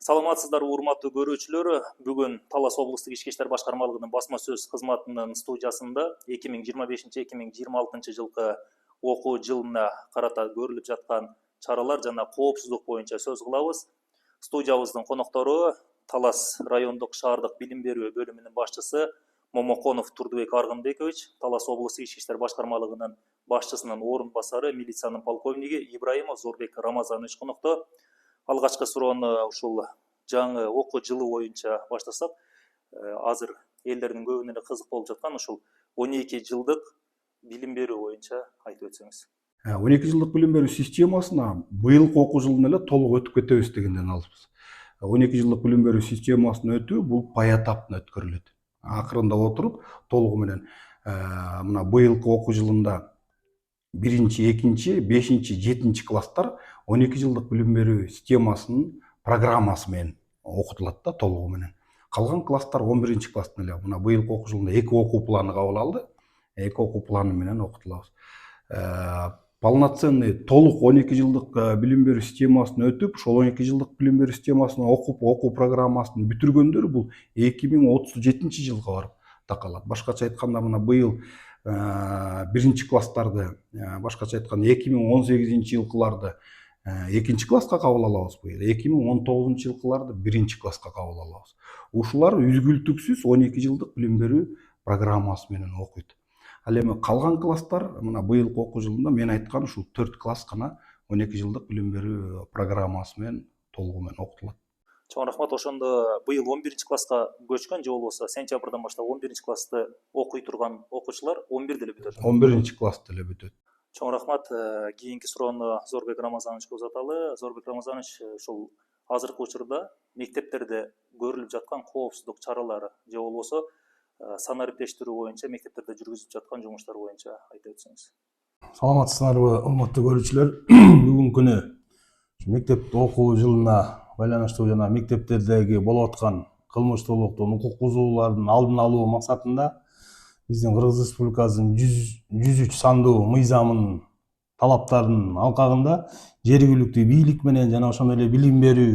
Саламатсыздар, урматтуу көрүүчүлөр. Бүгүн Талас облустук ички иштер башкармалыгынын басма сөз кызматынын студиясында 2025-2026 жылкы окуу жылына карата көрүлүп жаткан чаралар жана коопсуздук боюнча сөз кылабыз. Студиябыздын коноктору Талас райондук шаардык билим берүү бөлүмүнүн башчысы Момоконов Турдубек Аргынбекович, Талас облустук ички иштер башкармалыгынын башчысынын орун басары, милициянын полковниги Ибраимов Зорбек Рамазанович конокто. Алгачкы суроону ушул жаңы окуу жылы боюнча баштасак, азыр элдердин көбүнө эле кызык болуп жаткан ушул 12 жылдык билим берүү боюнча айтып өтсөңүз. 12 жылдык билим берүү системасына быйылкы окуу жылын эле толук өтүп кетебиз дегенден алыпбыз. 12 жылдык билим берүү системасын өтүү бул паятаптын өткөрүлөт. Акырында отуруп толугу менен мына быйылкы окуу жылында 1-чи, 2-чи, 5-чи, 7-чи класстар 12 жылдык билим берүү системасынын программасы менен окутулат да толугу менен. Калган класстар 11-чи класстын эле мына быйылкы окуу жылында 2 окуу планы кабыл алды. 2 окуу планы менен окутулабыз. Полноценный толук 12 жылдык билим берүү системасын өтүп, ошол 12 жылдык билим берүү системасын окуп, окуу программасын бүтүргөндөр бул 2037 жылга барып такалат. Башкача айтканда мына быйыл 1-чи класстарды, башкача айтканда 2018 жылкыларды 2-чи класска кабыл алабыз быйыл. 2019 жылкыларды 1-чи класска кабыл алабыз. Ушулар үзгүлтүксүз 12 жылдык билим берүү программасы менен окуйт. Ал эми калган класстар мына быйылкы окуу жылында мен айткан ушул 4 класс гана 12 жылдык билим берүү программасы менен толугу менен окутулат. Чоң рахмат. Ошондо быйыл 11-чи класска көчкөн же болбосо сентябрдан баштап 11-чи классты окуй турган окуучулар 11-де эле бүтөт. 11-чи классты эле бүтөт. Чоң рахмат. Кийинки суроону Зорбек Рамазановичке узаталы. Зорбек Рамазанович, ушул азыркы учурда мектептерде көрүлүп жаткан коопсуздук чаралары же болбосо санариптештирүү боюнча мектептерде жүргүзүп жаткан жумуштар боюнча айтып өтсөңүз. Саламатсыздарбы, урматтуу көрүүчүлөр. Бүгүнкү күнү мектеп окуу жылына байланыштуу жана мектептердеги болуп аткан кылмыштуулуктун, укук бузуулардын алдын алуу максатында биздин Кыргыз Республикасынын 103 сандуу мыйзамынын талаптарынын алкагында жергиликтүү бийлик менен жана ошондой эле билим берүү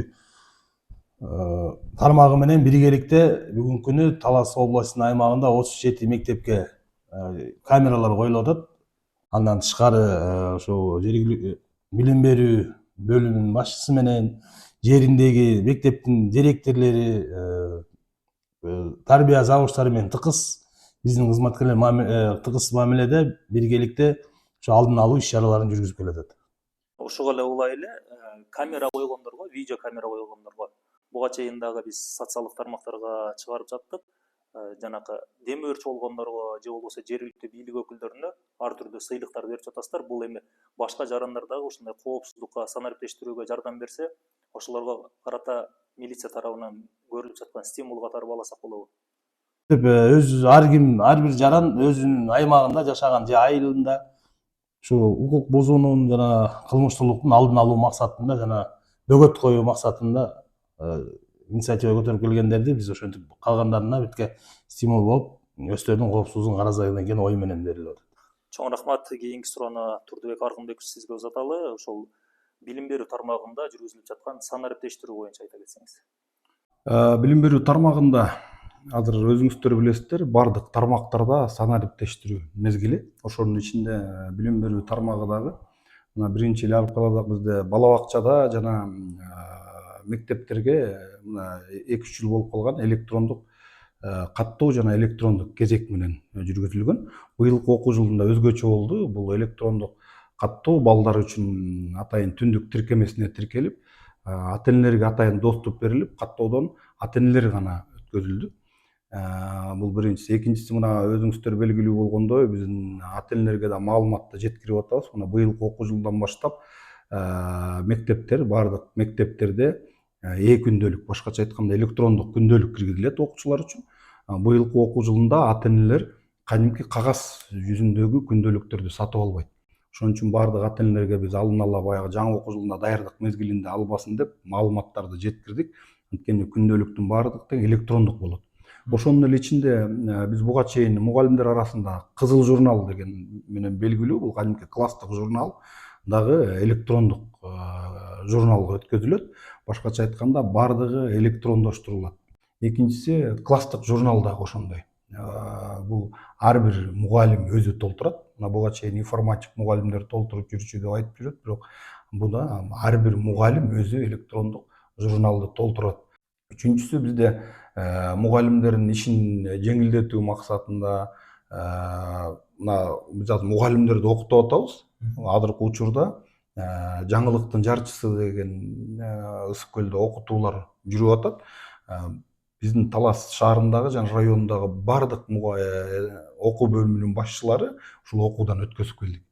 тармагы менен биргеликте бүгүнкү күнү Талас областынын аймагында 37 мектепке камералар коюлуп атат. Андан тышкары ошо жергиликтүү билим берүү бөлүмүнүн башчысы менен жериндеги мектептин директорлори, тарбия завучтары менен тыкыз биздин кызматкерлер тыкыз мамиледе биргеликте ошо алдын алуу иш-чараларын жүргүзүп келатат. Ошого эле улай эле камера койгондорго, видео камера койгондорго буга чейин дагы биз социалдык тармактарга чыгарып жаттык. Жанакы дем өрчү болгондорго же болбосо жергиликтүү бийлик өкүлдөрүнө ар түрдүү сыйлыктар берип жатасыздар. Бул эми башка жарандар дагы ушундай коопсуздукка, санариптештирүүгө жардам берсе, ошолорго карата милиция тарабынан көрүлүп жаткан стимул катары баласак болобу? Ар бир жаран өзүнүн аймагында жашаган же айылында ушу укук бузуунун жана кылмыштуулуктун алдын алуу максатында жана бөгөт коюу максатында инициатива көтөрүп келгендерди биз ошентип калгандарына битке стимул болуп өздөрүнүн коопсуздугун карасайын деген ой менен берилип атат. Чоң рахмат. Кийинки суроону Турдубек Аргынбекович сизге узаталы. Ошол билим берүү тармагында жүргүзүлүп жаткан санариптештирүү боюнча айта кетсеңиз. Билим берүү тармагында азыр өзүңүздөр билесиздер, бардык тармактарда санариптештирүү мезгили. Ошонун ичинде билим берүү тармагы дагы мына биринчи эле алып карасак бизде бала бакчада жана мектептерге мына 2-3 жыл болуп калган электрондук каттоо жана электрондук кезек менен жүргүзүлгөн. Быйылкы окуу жылында өзгөчө болду. Бул электрондук каттоо балдар үчүн атайын түндүк тиркемесине тиркелип, ата-энелерге атайын доступ берилип, каттоодон ата-энелер гана өткөзүлдү. Бул биринчиси. Экинчиси мына өзүңүздөр белгилүү болгондой биздин ата-энелерге да маалыматты жеткирип атабыз. Мына быйылкы окуу жылдан баштап мектептер, бардык мектептерде күндөлүк, башкача айтканда электрондук күндөлүк киргизилет окуучулар үчүн. Быйылкы окуу жылында ата-энелер кадимки кагаз жүзүндөгү күндөлүктөрдү сатып албайт. Ошон үчүн бардык ата-энелерге биз алдын ала баягы жаңы окуу жылына даярдык мезгилинде албасын деп маалыматтарды жеткирдик. Анткени күндөлүктүн бардык тең электрондук болот. Ошонун эле ичинде биз буга чейин мугалимдер арасында кызыл журнал деген менен белгилүү, бул кадимки класстык журнал дагы электрондук журналга өткөзүлөт. Башкача айтканда бардыгы электрондоштурулат. Экинчиси класстык журнал дагы ошондой. Бул ар бир мугалим өзү толтурат. Мына буга чейин информатик мугалимдер толтуруп жүрчү деп айтып жүрөт, бирок буда ар бир мугалим өзү электрондук журналды толтурат. Үчүнчүсү бизде мугалимдердин ишин жеңилдетүү максатында мына биз азыр мугалимдерди окутуп атабыз. Азыркы учурда жаңылыктын жарчысы деген Ысык Көлдө окутуулар жүрүп атат. Биздин Талас шаарындагы жана районундагы бардык окуу бөлүмүнүн башчылары ушул окуудан өткөзүп келдик.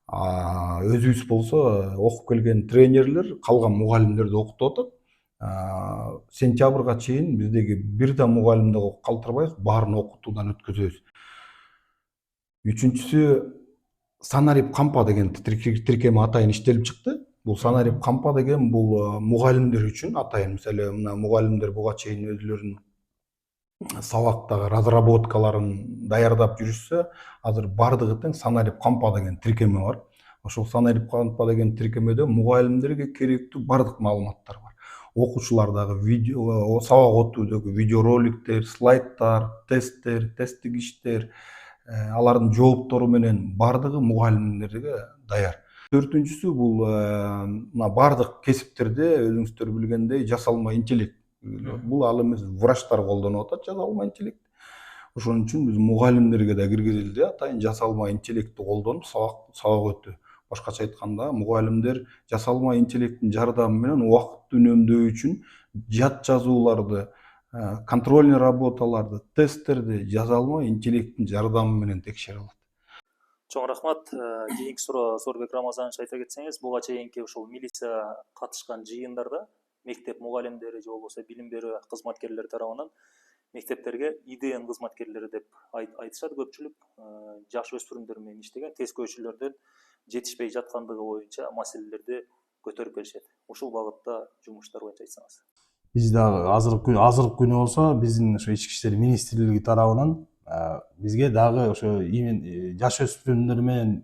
Өзүбүз болсо окуп келген тренерлер калган мугалимдерди окутуп атат. Сентябрга чейин биздеги бир да мугалимди калтырбайбыз, баарын окутуудан өткөзөбүз. Үчүнчүсү Санарип Кампа деген тиркеме атайын иштелип чыкты. Бул Санарип Кампа деген бул мугалимдер үчүн атайын. Мисалы, мына мугалимдер буга чейин өзүлөрүнүн сабактагы разработкаларын даярдап жүрүшсө, азыр бардыгы тең Санарип Кампа деген тиркеме бар. Ошол Санарип Кампа деген тиркемеде мугалимдерге керектүү бардык маалыматтар бар. Окуучулардагы видео, сабак өтүүдөгү видеороликтер, слайдтар, тесттер, тесттик иштер, алардын жооптору менен бардыгы мугалимдерге даяр. Төртүнчүсү бул мына бардык кесиптерде өзүңүздөр билгендей жасалма интеллект. Бул ал эмес, врачтар колдонуп атат жасалма интеллект. Ошон үчүн биз мугалимдерге да киргизилди, атайын жасалма интеллектти колдонуп сабак өтүү. Башкача айтканда, мугалимдер жасалма интеллекттин жардамы менен убакытты үнөмдөө үчүн жат жазууларды, контрольный работаларды, тесттерди жасалма интеллекттин жардамы менен текшере алат. Чоң рахмат. Кийинки суроо Зорбек Рамазанович айта кетсеңиз, буга чейинки ушул милиция катышкан жыйындарда мектеп мугалимдери же болбосо билим берүү кызматкерлери тарабынан мектептерге ИДН кызматкерлери деп айтышат көпчүлүк. Жаш өспүрүмдөр менен иштеген тез көчүлөрдөн жетишпей жаткандыгы боюнча маселелерди көтөрүп келишет. Ушул багытта жумуштар боюнча айтсаңыз. Биз дагы азыркы күнү болсо биздин ошо Ички иштер министрлиги тарабынан бизге дагы ошо жаш өспүрүмдөр менен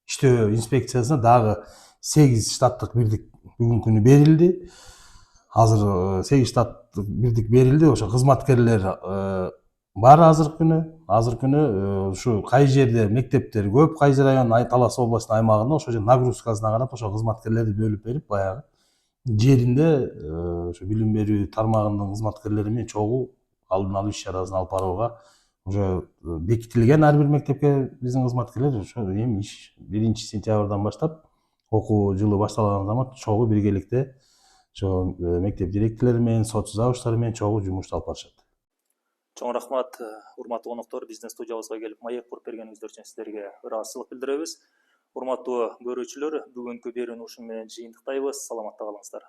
иштөө инспекциясына дагы 8 штаттык бирдик бүгүнкү күнү берилди. Азыр 8 штаттык бирдик берилди. Ошо кызматкерлер бар азыркы күнү ушу кай жерде мектептер көп, кайсы район, Талас областынын аймагында ошо нагрузкасына карап ошо кызматкерлерди бөлүп берип, баягы жеринде ошо билим берүү тармагынын кызматкерлери менен чогуу алдын алуу иш чарасын алып барууга уже бекитилген ар бир мектепке биздин кызматкерлер ошо эми иш 1 сентябрдан баштап окуу жылы башталган замат чогуу биргеликте ошо мектеп директорлору менен, сот завучтары менен чогуу жумушту алып барышат. Чоң рахмат, урматтуу коноктор, биздин студиябызга келип маек куруп бергениңиздер үчүн сиздерге ыраазычылык билдиребиз. Урматтуу көрүүчүлөр, бүгүнкү берүүнү ушун менен жыйынтыктайбыз. Саламатта калыңыздар.